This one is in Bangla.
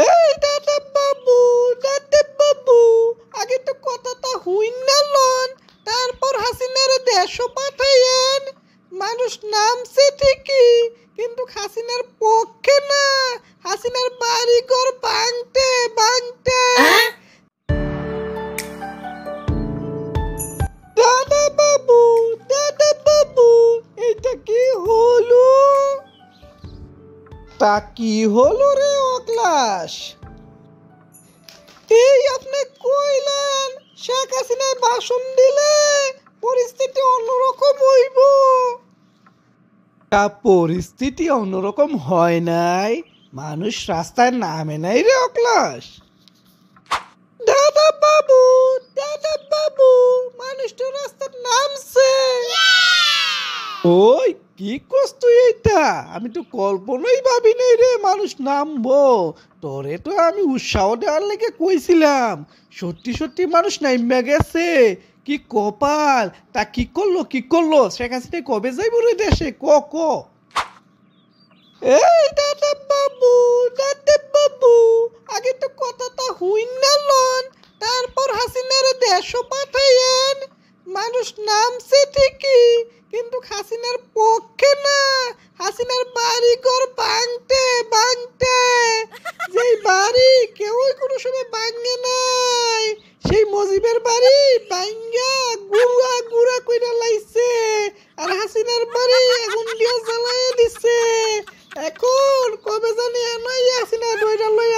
এই দাদা বাবু, দাদা বাবু, আগে তো কথাটা হুইন না লন, তারপর হাসিনার দেশও পাঠাইয়েন। মানুষ নামছে ঠিকই, কিন্তু হাসিনার পক্ষে না, হাসিনার বাড়ি ঘর ভাঙতে ভাঙতে। দাদা বাবু, দাদা বাবু, এটা কি হলো? তা কি হলো রে অক্লাস? এই আপনি কইলেন শেখ হাসিনায় ভাষণ দিলে পরিস্থিতি অন্যরকম হইব। তা পরিস্থিতি অন্যরকম হয় নাই, মানুষ রাস্তায় নামে নাই রে অক্লাস। দাদা বাবু, দাদা বাবু, মানুষ তো রাস্তায় নামছে। ওই কি করছ তুই? এইটা আমি তো কল্পনাই ভাবি নাই রে মানুষ নামবো। তোরে তো আমি উৎসাহ দেওয়ার লেগে কইছিলাম, সত্যি সত্যি মানুষ নাইমা গেছে। কি কপাল! তা কি করলো কি করলো? শেখ হাসিনা কবে যাইব রে দেশে? ক ক। এই দাদা বাবু, দাদা বাবু, আগে তো কথাটা হুইন না লন, তারপর হাসিনার দেশও পাঠাইয়েন। মানুষ নামছে ঠিকই, কিন্তু হাসিনার পক্ষে না, হাসিনার বাড়ি ঘর ভাঙতে ভাঙতে। যেই বাড়ি কেউই কোনো সময় ভাঙে নাই, সেই মজিবের বাড়ি ভাঙ্গা গুড়া গুড়া কইরা লাইছে, আর হাসিনার বাড়ি আগুন দিয়া জ্বালাইয়া দিছে। এখন কবে জানি এনাই হাসিনা ধইরা লইয়া